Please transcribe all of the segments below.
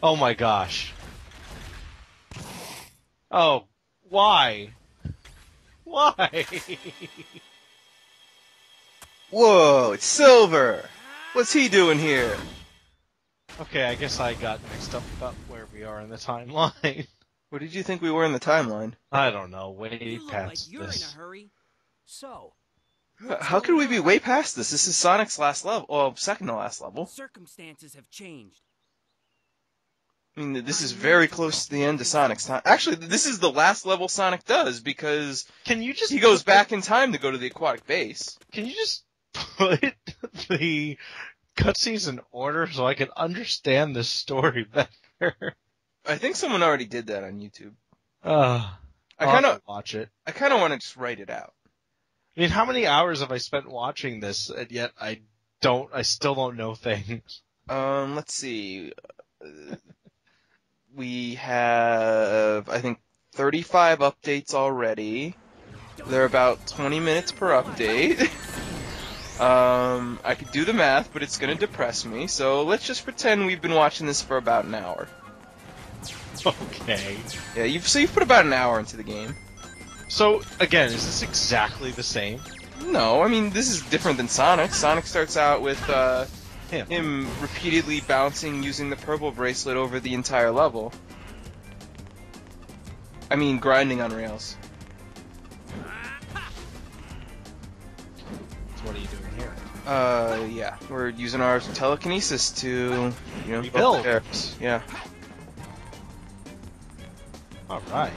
Oh my gosh. Oh, why? Why? Whoa, it's Silver! What's he doing here? Okay, I guess I got mixed up about where we are in the timeline. Where did you think we were in the timeline? I don't know, way You look past like you're this. in a hurry. So, How could we be way past this? This is Sonic's last level. Well, second to last level. Circumstances have changed. I mean, this is very close to the end of Sonic's time. Actually, this is the last level Sonic does, because Can you just he goes back in time to go to the aquatic base. Can you just put the cutscenes in order so I can understand the story better? I think someone already did that on YouTube. I I kind of watch it. want to just write it out. I mean, how many hours have I spent watching this, and yet I still don't know things. Let's see. We have, I think, 35 updates already. They're about 20 minutes per update. I could do the math, but it's gonna depress me, so let's just pretend we've been watching this for about an hour. Okay. Yeah, you've put about an hour into the game. So, again, is this exactly the same? No, I mean, this is different than Sonic. Sonic starts out with, him repeatedly bouncing using the purple bracelet over the entire level. I mean, grinding on rails. So what are you doing here? Yeah. We're using our telekinesis to, Rebuild. characters. Yeah. Alright.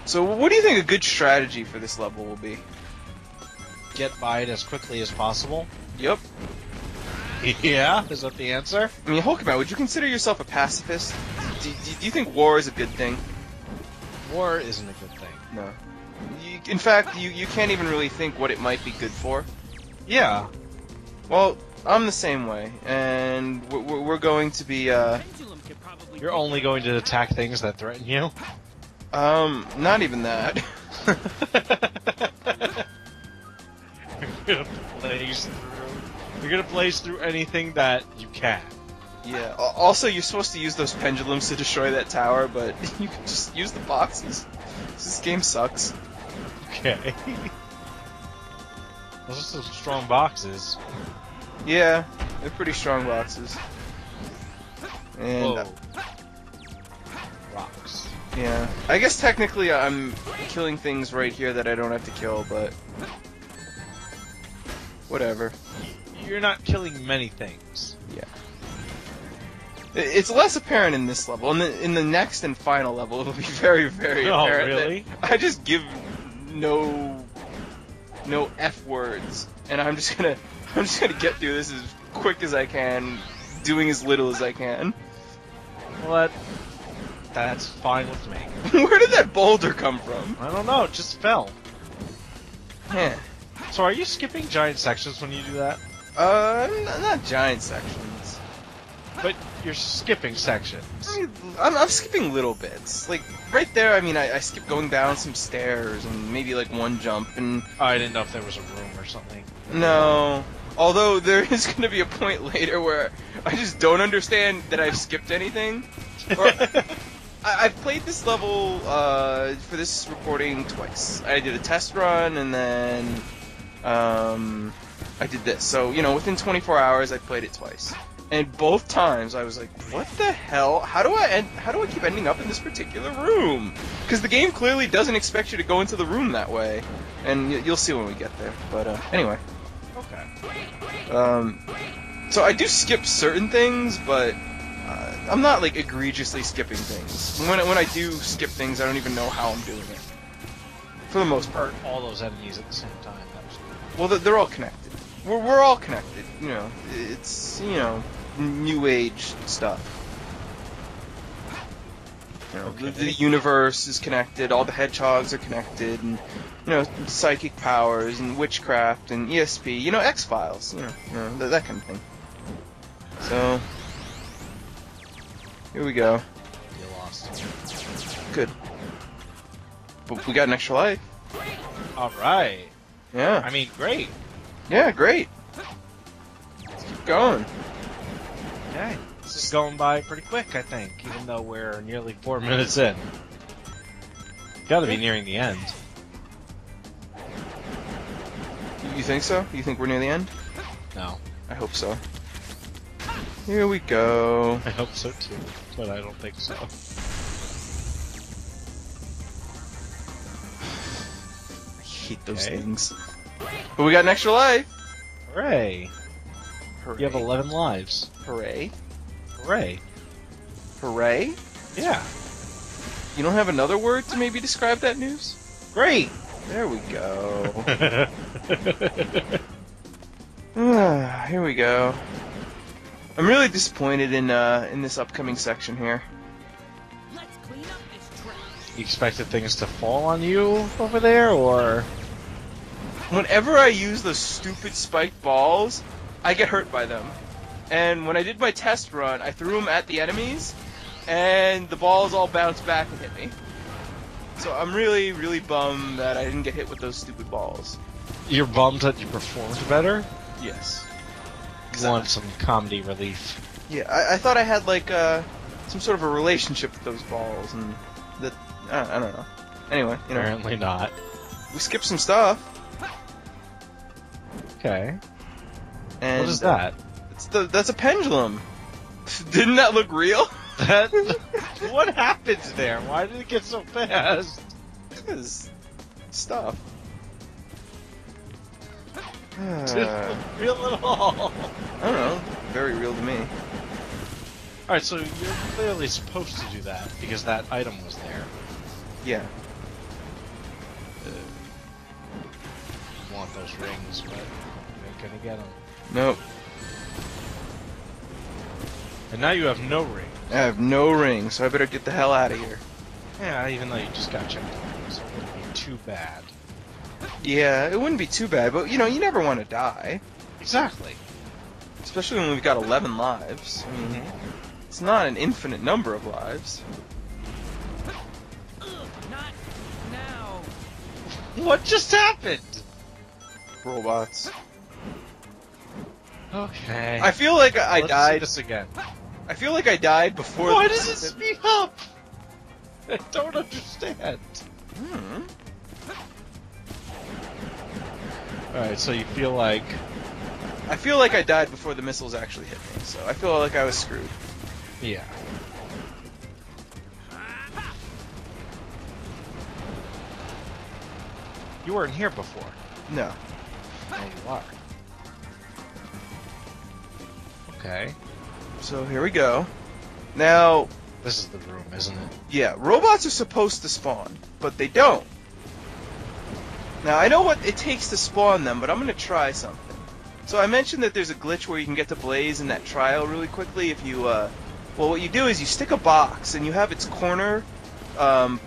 So, what do you think a good strategy for this level will be? Get by it as quickly as possible? Yep. Yeah? Is that the answer? I mean, Hulkman, would you consider yourself a pacifist? Do you think war is a good thing? War isn't a good thing. No. In fact, you can't even really think what it might be good for. Yeah. Well, I'm the same way, and we're going to be, You're only going to attack things that threaten you? not even that. You're gonna blaze through anything that you can. Yeah, also you're supposed to use those pendulums to destroy that tower, but you can just use the boxes. This game sucks. Okay. Those are some strong boxes. Yeah, they're pretty strong boxes. And, Whoa. Rocks. yeah. I guess technically I'm killing things right here that I don't have to kill, but whatever. You're not killing many things. Yeah. It's less apparent in this level. In the next and final level, it'll be very, very Oh, apparent. really? I just give no F words, and I'm just gonna get through this as quick as I can, doing as little as I can. Well, that's fine with me. Where did that boulder come from? I don't know, it just fell. Yeah. So are you skipping giant sections when you do that? Not giant sections. But you're skipping sections. I mean, I'm skipping little bits. Like, right there, I mean, I skipped going down some stairs and maybe, like, one jump, and... Oh, I didn't know if there was a room or something. No. Although, there is gonna be a point later where I just don't understand that I've skipped anything. Or, I've played this level, for this recording twice. I did a test run, and then, I did this. So, within 24 hours, I played it twice. And both times I was like, what the hell? How do I keep ending up in this particular room? Because the game clearly doesn't expect you to go into the room that way. And you'll see when we get there. But anyway. Okay. So I do skip certain things, but I'm not like egregiously skipping things. When I do skip things, I don't even know how I'm doing it. For the most part. All those enemies at the same time. That was cool. Well, they're all connected. We're all connected. It's new age stuff. Okay. The universe is connected. All the hedgehogs are connected, and psychic powers and witchcraft and ESP. X-Files. That kind of thing. So here we go. You lost. Good. But we got an extra life. Alright. Yeah. I mean, great. Yeah, great. Let's keep going. Okay. This is going by pretty quick, I think, even though we're nearly 4 minutes in. Gotta be nearing the end. You think so? You think we're near the end? No. I hope so. Here we go. I hope so too, but I don't think so. I hate those Okay. things. But we got an extra life! Hooray! Hooray. You have 11 lives. Hooray. Hooray! Hooray? Yeah. You don't have another word to maybe describe that news? Great! There we go. Here we go. I'm really disappointed in this upcoming section here. Let's clean up this trash. You expected things to fall on you over there, or? Whenever I use those stupid spiked balls, I get hurt by them. And when I did my test run, I threw them at the enemies, and the balls all bounced back and hit me. So I'm really, really bummed that I didn't get hit with those stupid balls. You're bummed that you performed better? Yes. You want some comedy relief. Yeah, I thought I had like some sort of a relationship with those balls, and that I don't know. Anyway, you know, Apparently not. we skipped some stuff. Okay. And What is that? That's a pendulum. Didn't that look real? That. What happened there? Why did it get so fast? Because stuff. Didn't look real at all. I don't know. Very real to me. Alright, so you're clearly supposed to do that because that item was there. Yeah. You want those rings, but you ain't gonna get them. Nope. And now you have no ring. I have no ring, so I better get the hell out of here. Yeah, even though you just got checked out, so it wouldn't be too bad. Yeah, it wouldn't be too bad, but you know, you never want to die. Exactly. Especially when we've got 11 lives. I mean, it's not an infinite number of lives. Ugh, not now. What just happened? Robots. Okay. I feel like I Let's see died. this again. I feel like I died before. Why does it speed up? I don't understand. Hmm. Alright, so you feel like... I feel like I died before the missiles actually hit me, so I feel like I was screwed. Yeah. You weren't here before. No. Now you are. Okay. So here we go. Now, This is the room, isn't it? yeah, robots are supposed to spawn, but they don't. Now, I know what it takes to spawn them, but I'm going to try something. So I mentioned that there's a glitch where you can get to Blaze in that trial really quickly if you, well, what you do is you stick a box and you have its corner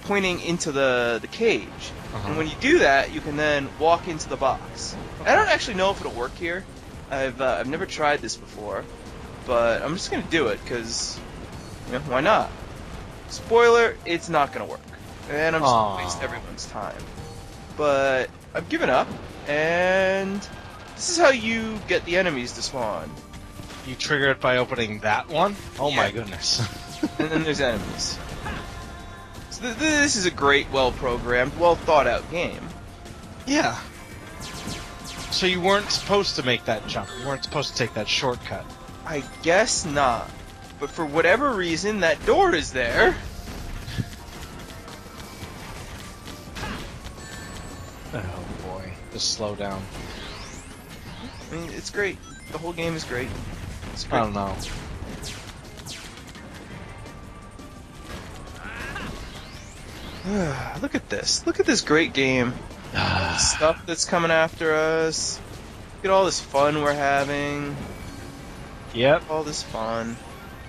pointing into the cage. And when you do that, you can then walk into the box. I don't actually know if it'll work here. I've never tried this before, but I'm just going to do it because, you know, why not? Spoiler, it's not going to work. And I'm just going to waste everyone's time. But I've given up, and this is how you get the enemies to spawn. You trigger it by opening that one? Oh Yeah. my goodness. And then there's enemies. So this is a great, well-programmed, well-thought-out game. Yeah. So you weren't supposed to make that jump. You weren't supposed to take that shortcut. I guess not. But for whatever reason, that door is there. Oh boy. Just slow down. I mean, it's great. The whole game is great. It's I great. don't know. Look at this. Look at this great game. The stuff that's coming after us. Look at all this fun we're having. Yep. All this fun.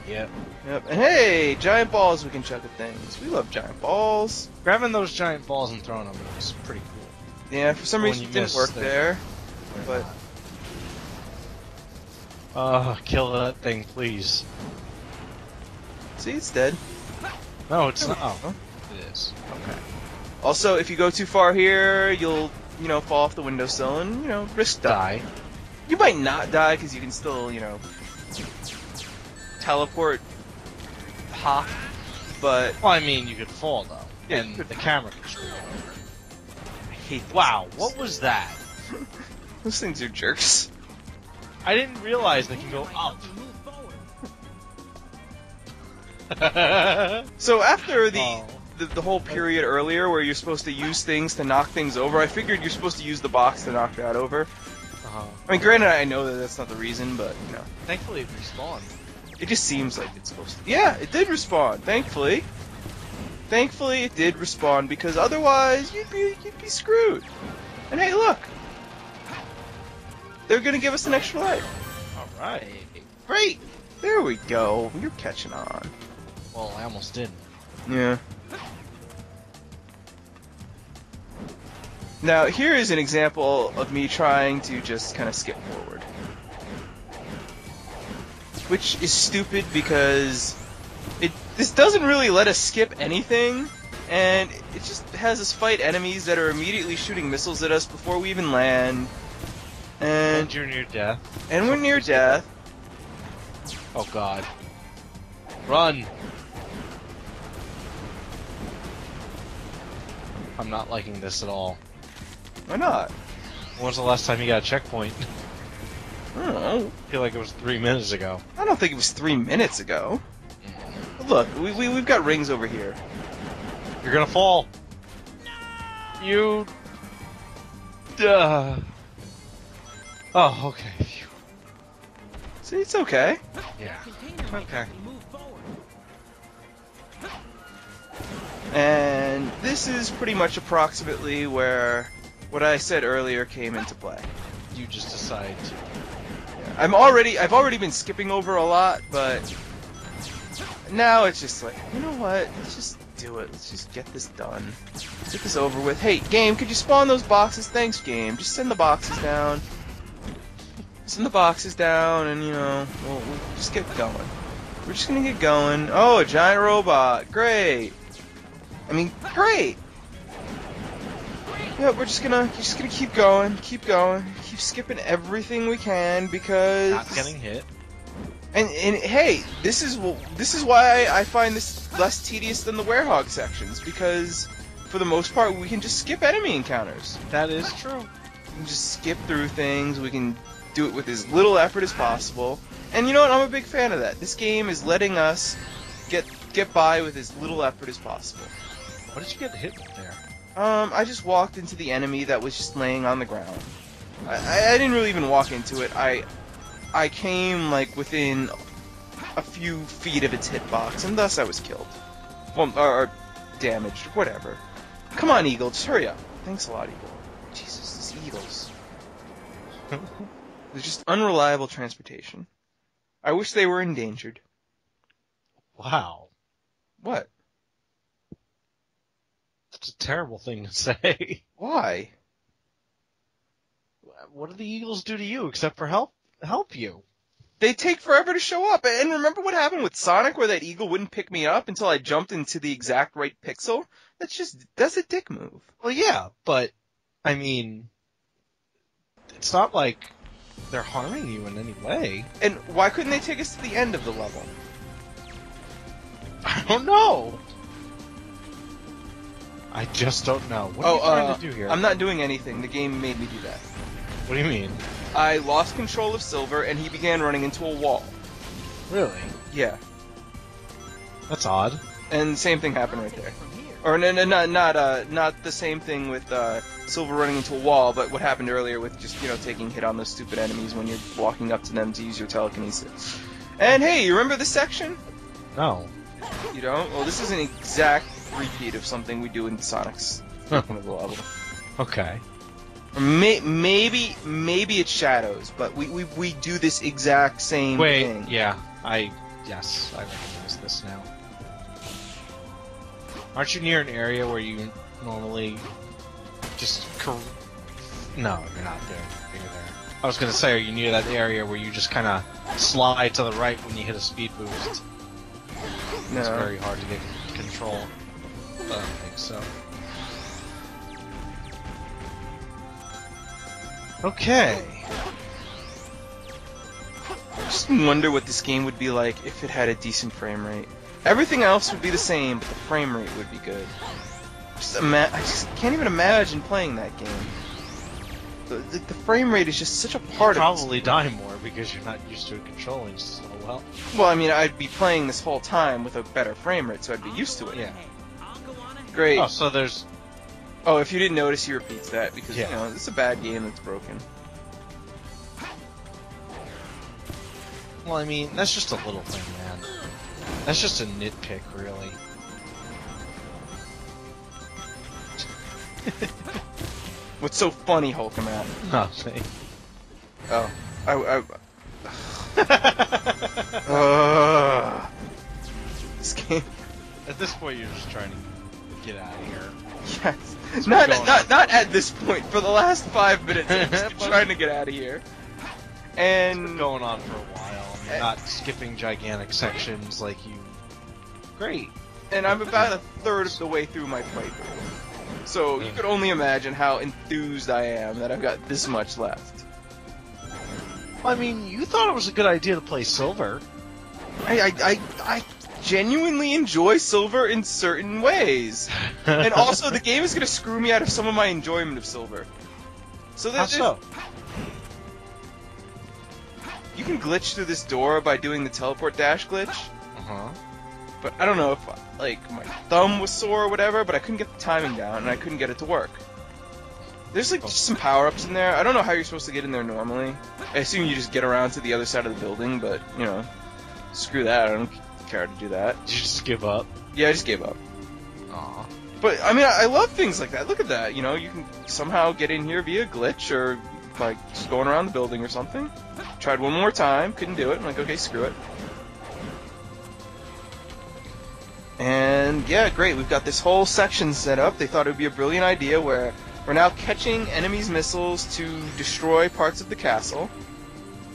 Yep. Yep. And hey, giant balls we can chuck at things. We love giant balls. Grabbing those giant balls and throwing them was pretty cool. Yeah, for some When reason you it didn't miss work the- there. But Kill that thing, please. see, it's dead. No, it's not. Oh. Oh, it is. Okay. Also, if you go too far here, you'll, you know, fall off the windowsill and, you know, risk die. Die. You might not die because you can still, you know, teleport hop, but Well, I mean, you could fall though, Yeah, and you could. the camera could screw. I hate those Wow, things. what was that? Those things are jerks. I didn't realize they can go up. We move forward. So after Oh. the whole period earlier where you're supposed to use things to knock things over, I figured you're supposed to use the box to knock that over. I mean, granted, I know that that's not the reason, but, you know. Thankfully, it respawned. It just seems like it's supposed to. Yeah, it did respawn, thankfully. Thankfully, it did respawn, because otherwise, you'd be screwed. And hey, look! They're gonna give us an extra life. Alright. Great! There we go. You're catching on. Well, I almost didn't. Yeah. Now, here is an example of me trying to just kind of skip forward. Which is stupid because this doesn't really let us skip anything, and it just has us fight enemies that are immediately shooting missiles at us before we even land. And you're near death. And we're near death. Oh god. Run! I'm not liking this at all. Why not? When was the last time you got a checkpoint? I don't know. I feel like it was 3 minutes ago. I don't think it was 3 minutes ago. Look, we've got rings over here. You're gonna fall. You. Oh, okay. Phew. See, it's okay. Yeah. Container makes Okay. we move forward. And this is pretty much approximately where what I said earlier came into play. You just decide to. I've already been skipping over a lot, but now it's just like, you know what? Let's just do it. Let's just get this done. Get this over with. Hey, game, could you spawn those boxes? Thanks, game. Just send the boxes down. Send the boxes down, and you know, we'll just get going. We're just gonna get going. Oh, a giant robot. Great. I mean, great. Yeah, we're just gonna keep going, keep skipping everything we can because Not getting hit. And hey, this is why I find this less tedious than the Hedgehog sections, because for the most part we can just skip enemy encounters. That is true. We can just skip through things. We can do it with as little effort as possible. And you know what? I'm a big fan of that. This game is letting us get by with as little effort as possible. What did you get hit with there? I just walked into the enemy that was just laying on the ground. I didn't really even walk into it. I came like within a few feet of its hitbox, and thus I was killed. Well, or damaged, whatever. Come on, Eagle, just hurry up. Thanks a lot, Eagle. Jesus, these Eagles. They're just unreliable transportation. I wish they were endangered. Wow. What? That's a terrible thing to say. Why? What do the Eagles do to you except for help you? They take forever to show up. And remember what happened with Sonic where that eagle wouldn't pick me up until I jumped into the exact right pixel? That's a dick move. Well, yeah, but, I mean, it's not like they're harming you in any way. And why couldn't they take us to the end of the level? I don't know. I just don't know. What are you trying to do here? I'm not doing anything. The game made me do that. What do you mean? I lost control of Silver and he began running into a wall. Really? Yeah. That's odd. And the same thing happened right there. From here. Or no, not the same thing with Silver running into a wall, but what happened earlier with just, you know, taking hit on those stupid enemies when you're walking up to them to use your telekinesis. And hey, you remember this section? No. You don't? Well, this is an exact repeat of something we do in Sonic's level. Okay. Or maybe it's Shadows, but we do this exact same thing. Wait, yeah. Yes, I recognize this now. Aren't you near an area where you normally just No, you're not there. You're there. I was gonna say, are you near that area where you just kind of slide to the right when you hit a speed boost? No. It's very hard to get control. I don't think so. Okay. I just wonder what this game would be like if it had a decent frame rate. Everything else would be the same, but the frame rate would be good. I just can't even imagine playing that game. The frame rate is just such a part of it. Probably die more because you're not used to it controlling so well. Well, I mean, I'd be playing this whole time with a better frame rate, so I'd be used to it. Yeah. I'll go on ahead. Great. Oh, so there's... Oh, if you didn't notice, he repeats that because, Yeah. you know, this is a bad game that's broken. Well, I mean, that's just a little thing, man. That's just a nitpick, really. What's so funny, Hulkamat? Nothing. Oh. This game. At this point, you're just trying to get out of here. Yes. What's Not going on? at this point. For the last 5 minutes, I'm just trying to get out of here. It's been And going on for a while. You're not skipping gigantic sections like you... Great. I'm about a third of the way through my playthrough. So you could only imagine how enthused I am that I've got this much left. I mean, you thought it was a good idea to play Silver. I genuinely enjoy Silver in certain ways. And also, the game is going to screw me out of some of my enjoyment of Silver. So How so? You can glitch through this door by doing the teleport dash glitch. Uh-huh. But I don't know if, like, my thumb was sore or whatever, but I couldn't get the timing down, and I couldn't get it to work. There's, like, just some power-ups in there. I don't know how you're supposed to get in there normally. I assume you just get around to the other side of the building, but, you know, screw that. I don't care to do that. Did you just give up? Yeah, I just gave up. Aw. But, I mean, I love things like that. Look at that. You know, you can somehow get in here via glitch or, like, just going around the building or something. Tried one more time, couldn't do it. I'm like, okay, screw it. And, yeah, great. We've got this whole section set up. They thought it would be a brilliant idea where we're now catching enemies' missiles to destroy parts of the castle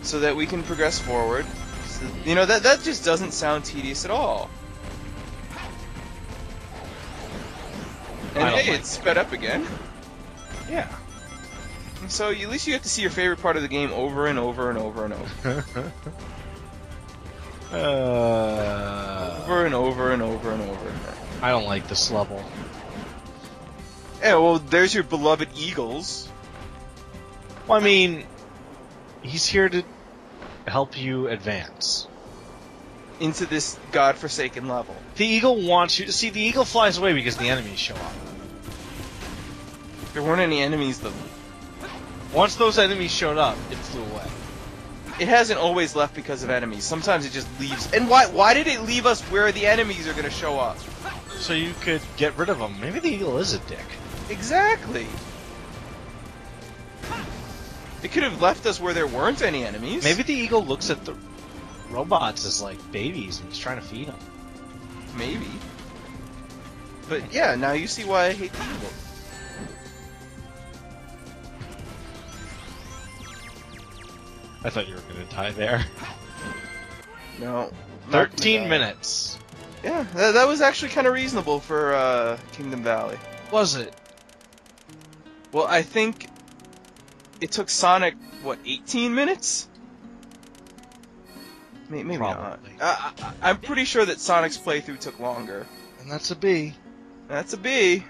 so that we can progress forward. So, you know, that just doesn't sound tedious at all. And hey, it's sped up again. Yeah. And so at least you get to see your favorite part of the game over and over and over and over. Over and over and over and over. I don't like this level. Yeah, well, there's your beloved Eagles. Well, I mean, he's here to help you advance. Into this godforsaken level. The eagle wants you to see. The eagle flies away because the enemies show up. There weren't any enemies, though. Once those enemies showed up, it flew away. It hasn't always left because of enemies. Sometimes it just leaves. And why did it leave us where the enemies are going to show up? So you could get rid of them. Maybe the eagle is a dick. Exactly. It could have left us where there weren't any enemies. Maybe the eagle looks at the robots as like babies and he's trying to feed them. Maybe. But yeah, now you see why I hate the eagle. I thought you were going to die there. No. 13 minutes. Yeah, that was actually kind of reasonable for Kingdom Valley. Was it? Well, I think it took Sonic, what, 18 minutes? Maybe Probably. not. I'm pretty sure that Sonic's playthrough took longer. And that's a B. That's a B.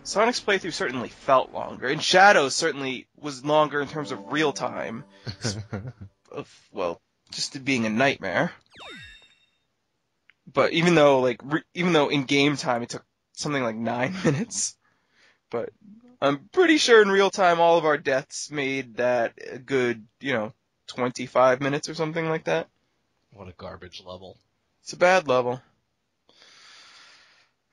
Sonic's playthrough certainly felt longer, and Shadow certainly was longer in terms of real time. Well, just it being a nightmare. But even though in game time it took something like 9 minutes, but I'm pretty sure in real time all of our deaths made that a good, 25 minutes or something like that. What a garbage level. It's a bad level.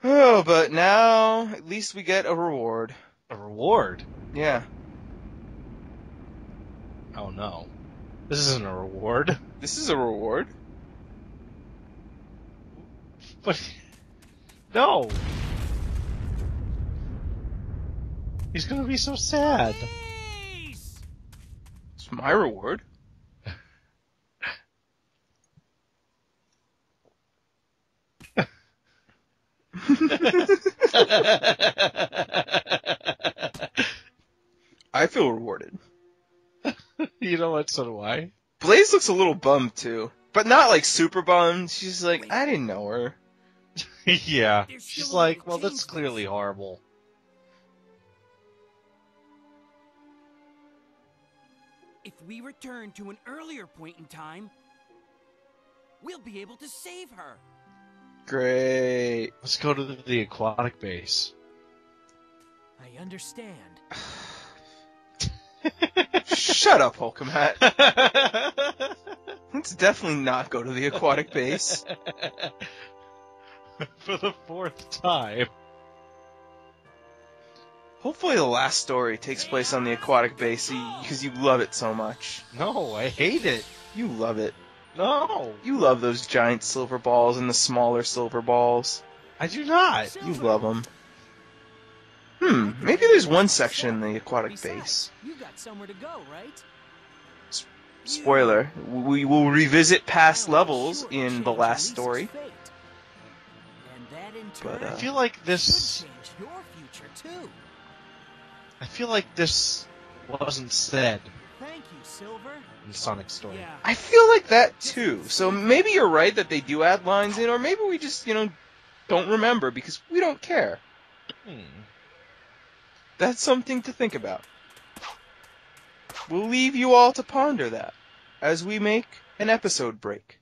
Oh, but now at least we get a reward. A reward? Yeah. Oh no. This isn't a reward. This is a reward. But... No! He's gonna be so sad. Peace! It's my reward. I feel rewarded. You know what? So do I. Blaze looks a little bummed too, but not like super bummed. She's like, I didn't know her. Yeah. There's She's still a way like, to well, that's change clearly this." horrible. If we return to an earlier point in time, we'll be able to save her. Great. Let's go to the aquatic base. I understand. Shut up, Hulkamat. Let's definitely not go to the aquatic base. For the 4th time. Hopefully the last story takes place on the aquatic base because you love it so much. No, I hate it. You love it. No, You love those giant silver balls and the smaller silver balls. I do not. You love them. Maybe there's one section in the aquatic base. You got somewhere to go, right? Spoiler, we will revisit past levels in the last story. And that in But, turn I feel like should this. change your future too. I feel like this wasn't said Thank you, Silver. in Sonic's story. Yeah. I feel like that too. So maybe you're right that they do add lines in, or maybe we just, don't remember because we don't care. That's something to think about. We'll leave you all to ponder that as we make an episode break.